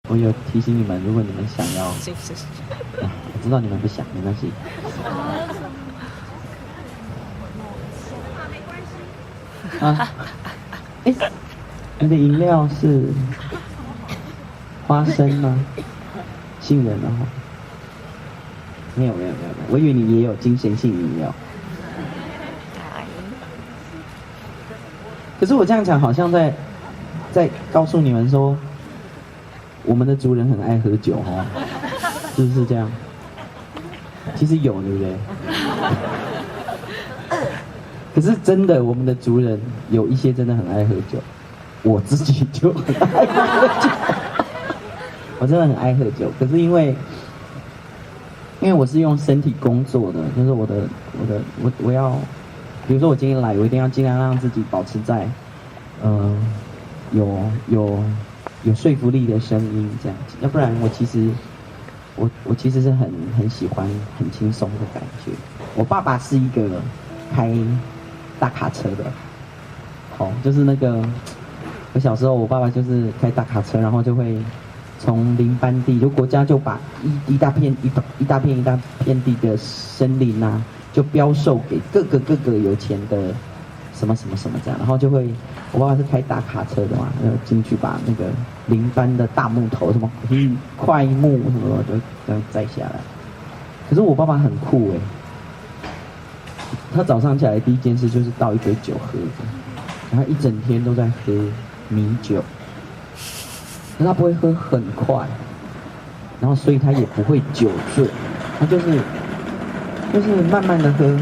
我有提醒你们，如果你们想要，是是是。我知道你们不想，没关系。啊，哎，你的饮料是花生吗？杏仁啊？没有，我以为你也有精神性饮料。可是我这样讲，好像在告诉你们说，我们的族人很爱喝酒哦，是不是这样？其实有，对不对？可是真的，我们的族人有一些真的很爱喝酒，我自己就很爱喝酒，我真的很爱喝酒。可是因为我是用身体工作的，就是我要，比如说我今天来，我一定要尽量让自己保持在，有说服力的声音这样子，要不然我其实是很喜欢很轻松的感觉。我爸爸是一个开大卡车的，就是那个我小时候我爸爸就是开大卡车，然后就会从林班地，就国家就把一大片地的森林啊，就标售给各个有钱的什么这样，然后就会，我爸爸是开大卡车的嘛，然后进去把那个林班的大木头什么块木什么的都摘下来。可是我爸爸很酷他早上起来第一件事就是倒一杯酒喝着，然后一整天都在喝米酒。可是他不会喝很快，然后所以他也不会酒醉，他就是慢慢的喝。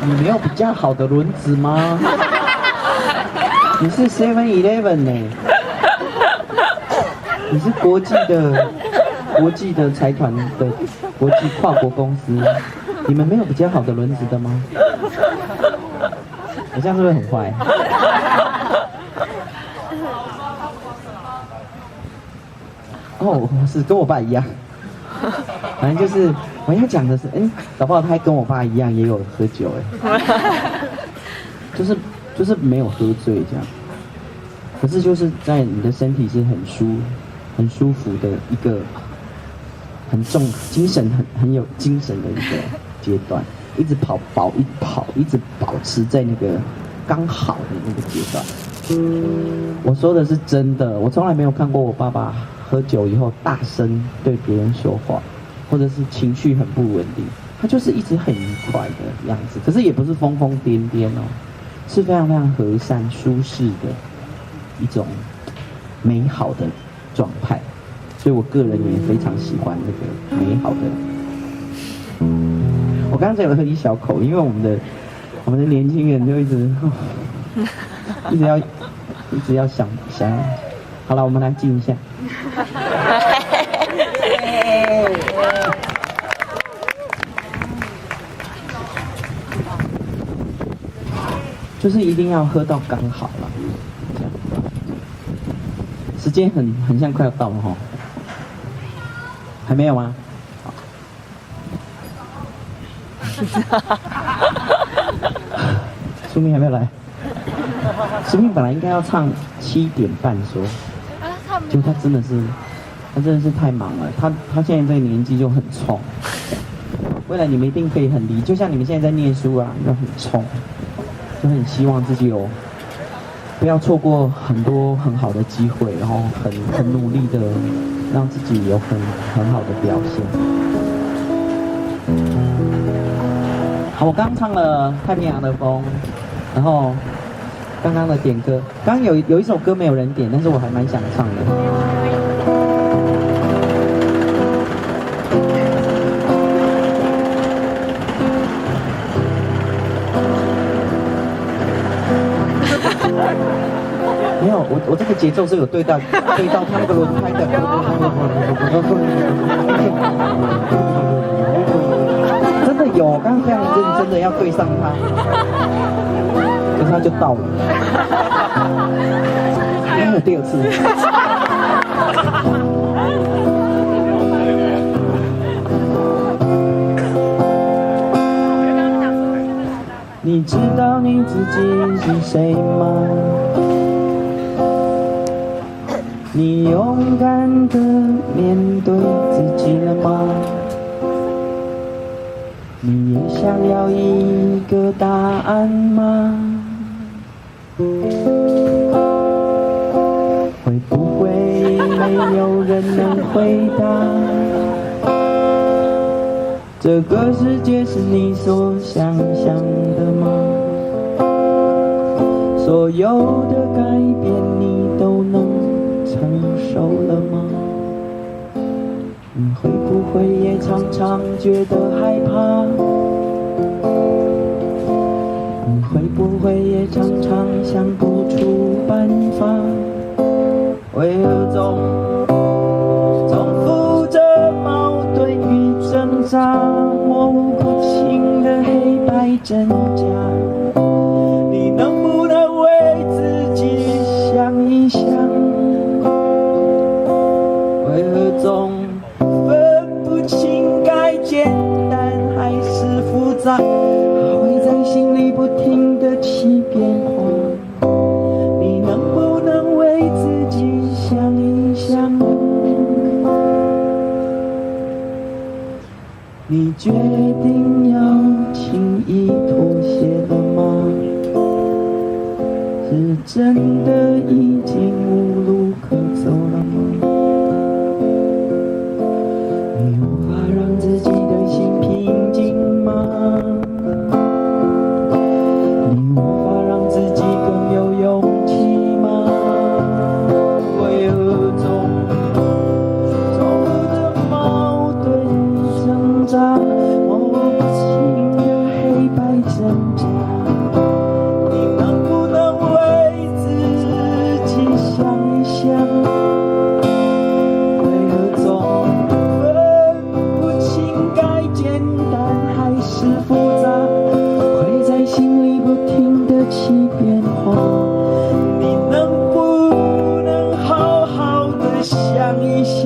你没有比较好的轮子吗？你是 7-Eleven 呢？你是国际的财团的国际跨国公司，你们没有比较好的轮子的吗？我这样是不是很坏？哦，是跟我爸一样。反正就是我要讲的是，搞不好他还跟我爸一样也有喝酒就是没有喝醉这样。可是就是在你的身体是很舒服的一个很重精神很有精神的一个阶段。一直一直保持在那个刚好的那个阶段。我说的是真的，我从来没有看过我爸爸喝酒以后大声对别人说话，或者是情绪很不稳定，他就是一直很愉快的样子，可是也不是疯疯癫癫哦，是非常非常和善舒适的一种美好的状态，所以我个人也非常喜欢这个美好的。我刚才有喝一小口，因为我们的年轻人就一直要想，好了，我们来静一下。就是一定要喝到刚好了，这样。时间很像快要到了哈，还没有吗？苏明还没有来。苏明本来应该要唱7点半说，结果他真的是太忙了。他现在这个年纪就很冲，未来你们一定可以很就像你们现在在念书啊，要很冲，就很希望自己不要错过很多很好的机会，然后很努力的让自己有很好的表现。好，我刚唱了《太平洋的风》，然后刚刚的点歌，刚刚有一首歌没有人点，但是我还蛮想唱的。没有，我这个节奏是有对到他那个轮胎的。真的有，刚刚非常认真的要对上他，可是他就到了。还有第二次。你知道你自己是谁吗？你勇敢地面对自己了吗？你也想要一个答案吗？会不会没有人能回答？这个世界是你所想象的吗？所有的改变你都能承受了吗？你会不会也常常觉得害怕？你会不会也常常想不出办法？为何总负着矛盾与挣扎，模糊不清的黑白真假？你能不能为自己想一想？为何总分不清该简单还是复杂？会在心里不停地起变化。你能不能为自己想一想？你决定要轻易妥协了吗？是真的已经无路可走了吗？你无法让自己的心平静吗？你无法让自己更有勇气吗？为何总的矛盾与挣扎，模糊不清的黑白挣扎？你能不能为自己想一想？为何总分不清该简单还是复杂？会在心里不停地起变化。你能不能好好的想一想？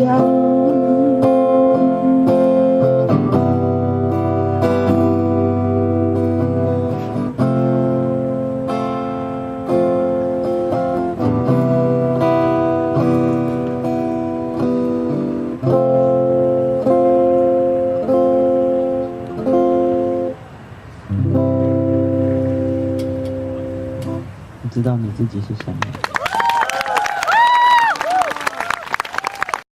你知道你自己是谁吗？